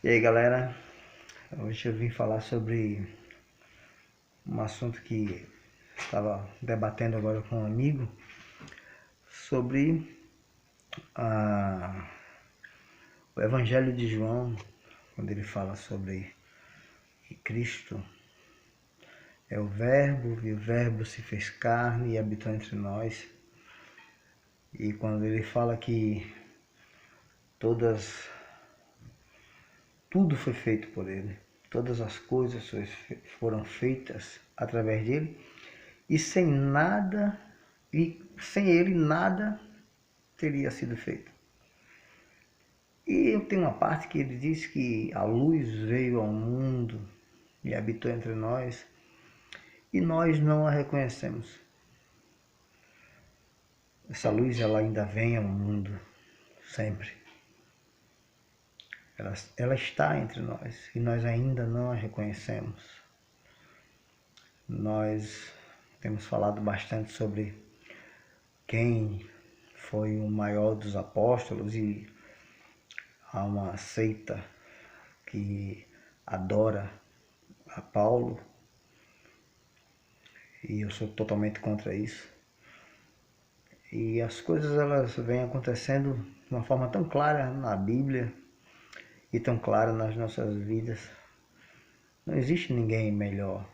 E aí galera, hoje eu vim falar sobre um assunto que estava debatendo agora com um amigo sobre o Evangelho de João, quando ele fala sobre que Cristo é o Verbo e o Verbo se fez carne e habitou entre nós. E quando ele fala que tudo foi feito por ele, todas as coisas foram feitas através dele, e sem ele nada teria sido feito. E tem uma parte que ele diz que a luz veio ao mundo e habitou entre nós, e nós não a reconhecemos. Essa luz ela ainda vem ao mundo sempre. Ela está entre nós e nós ainda não a reconhecemos. Nós temos falado bastante sobre quem foi o maior dos apóstolos, e há uma seita que adora a Paulo, e eu sou totalmente contra isso. E as coisas elas vêm acontecendo de uma forma tão clara na Bíblia e tão clara nas nossas vidas. Não existe ninguém melhor,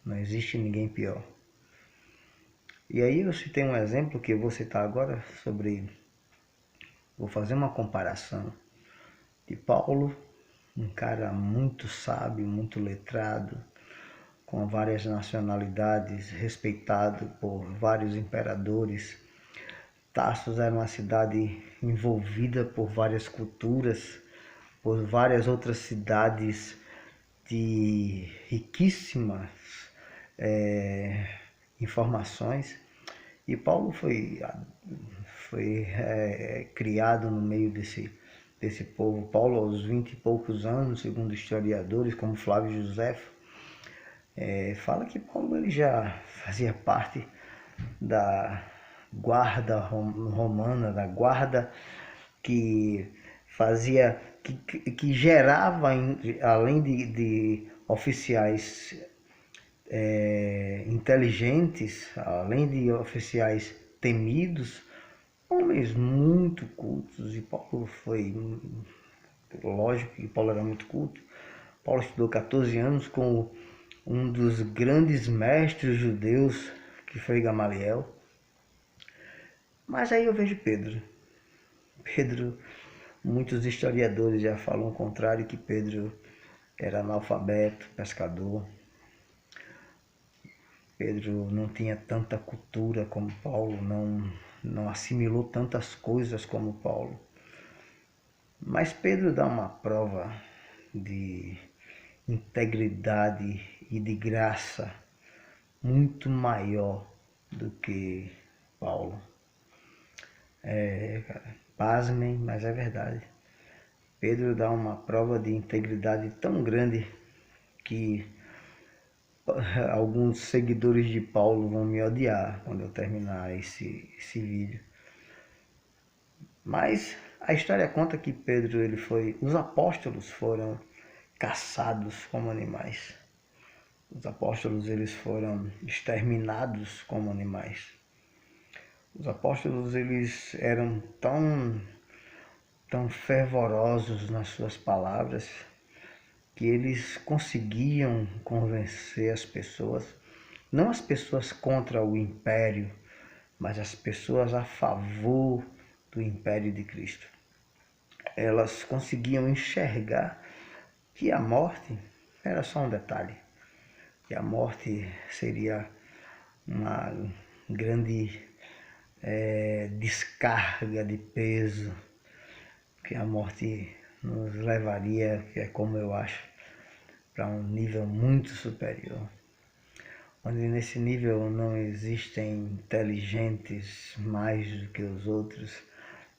não existe ninguém pior. E aí eu citei um exemplo que eu vou citar agora vou fazer uma comparação de Paulo, um cara muito sábio, muito letrado, com várias nacionalidades, respeitado por vários imperadores. Tarsus era uma cidade envolvida por várias culturas, por várias outras cidades de riquíssimas informações. E Paulo foi criado no meio desse povo. Paulo, aos 20 e poucos anos, segundo historiadores como Flávio Josefo, fala que Paulo ele já fazia parte da guarda romana, da guarda que fazia, que gerava, além de oficiais inteligentes, além de oficiais temidos, homens muito cultos. E Paulo foi, lógico que Paulo era muito culto. Paulo estudou 14 anos com um dos grandes mestres judeus, que foi Gamaliel. Mas aí eu vejo Pedro. Muitos historiadores já falam o contrário, que Pedro era analfabeto, pescador. Pedro não tinha tanta cultura como Paulo, não assimilou tantas coisas como Paulo. Mas Pedro dá uma prova de integridade e de graça muito maior do que Paulo. Pasmem, mas é verdade. Pedro dá uma prova de integridade tão grande que alguns seguidores de Paulo vão me odiar quando eu terminar esse vídeo. Mas a história conta que os apóstolos foram caçados como animais. Os apóstolos eles foram exterminados como animais. Os apóstolos eles eram tão fervorosos nas suas palavras que eles conseguiam convencer as pessoas, não as pessoas contra o império, mas as pessoas a favor do império de Cristo. Elas conseguiam enxergar que a morte era só um detalhe, que a morte seria uma grande descarga de peso, que a morte nos levaria, que é como eu acho, para um nível muito superior, onde nesse nível não existem inteligentes mais do que os outros,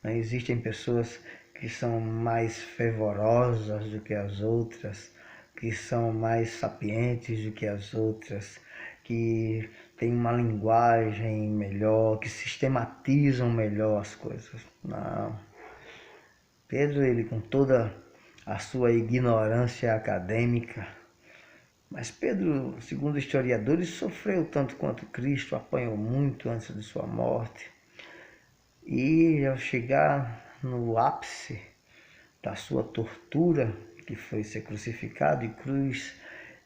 não existem pessoas que são mais fervorosas do que as outras, que são mais sapientes do que as outras, que têm uma linguagem melhor, que sistematizam melhor as coisas. Não. Pedro, ele com toda a sua ignorância acadêmica. Mas Pedro, segundo historiadores, sofreu tanto quanto Cristo, apanhou muito antes de sua morte. E ao chegar no ápice da sua tortura, que foi ser crucificado, e cruz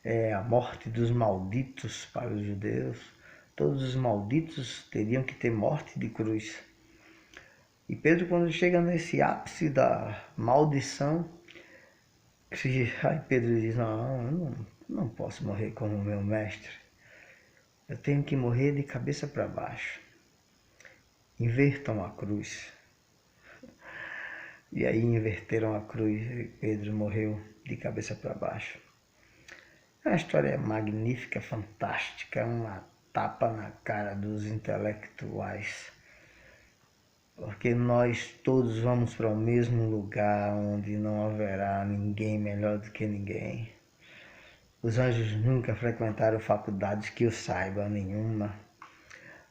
é a morte dos malditos para os judeus, todos os malditos teriam que ter morte de cruz. E Pedro, quando chega nesse ápice da maldição, aí Pedro diz, não, eu não posso morrer como meu mestre. Eu tenho que morrer de cabeça para baixo. Invertam a cruz. E aí inverteram a cruz e Pedro morreu de cabeça para baixo. É uma história magnífica, fantástica, uma tapa na cara dos intelectuais. Porque nós todos vamos para o mesmo lugar onde não haverá ninguém melhor do que ninguém. Os anjos nunca frequentaram faculdades que eu saiba, nenhuma.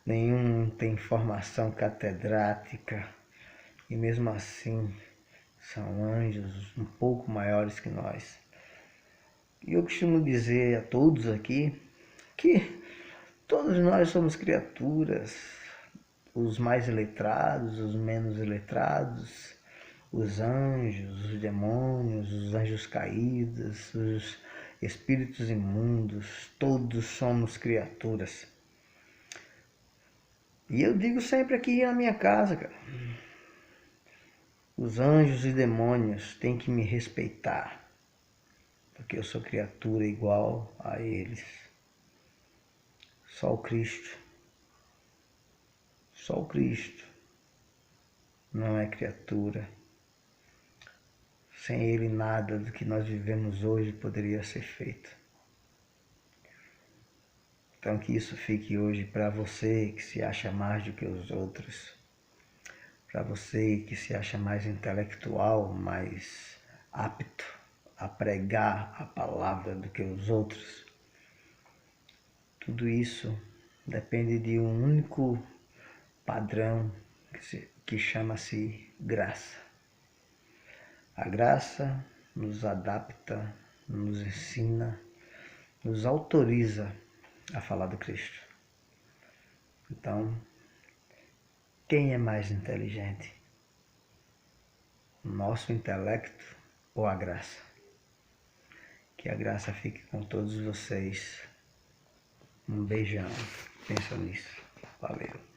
Nenhum tem formação catedrática. E mesmo assim são anjos um pouco maiores que nós. E eu costumo dizer a todos aqui que todos nós somos criaturas, os mais iletrados, os menos iletrados, os anjos, os demônios, os anjos caídos, os espíritos imundos, todos somos criaturas. E eu digo sempre aqui na minha casa, cara, os anjos e demônios têm que me respeitar, porque eu sou criatura igual a eles. Só o Cristo não é criatura. Sem ele nada do que nós vivemos hoje poderia ser feito. Então que isso fique hoje para você que se acha mais do que os outros, para você que se acha mais intelectual, mais apto a pregar a palavra do que os outros. Tudo isso depende de um único padrão que chama-se graça. A graça nos adapta, nos ensina, nos autoriza a falar do Cristo. Então, quem é mais inteligente? O nosso intelecto ou a graça? Que a graça fique com todos vocês. Um beijão. Pensa nisso. Valeu.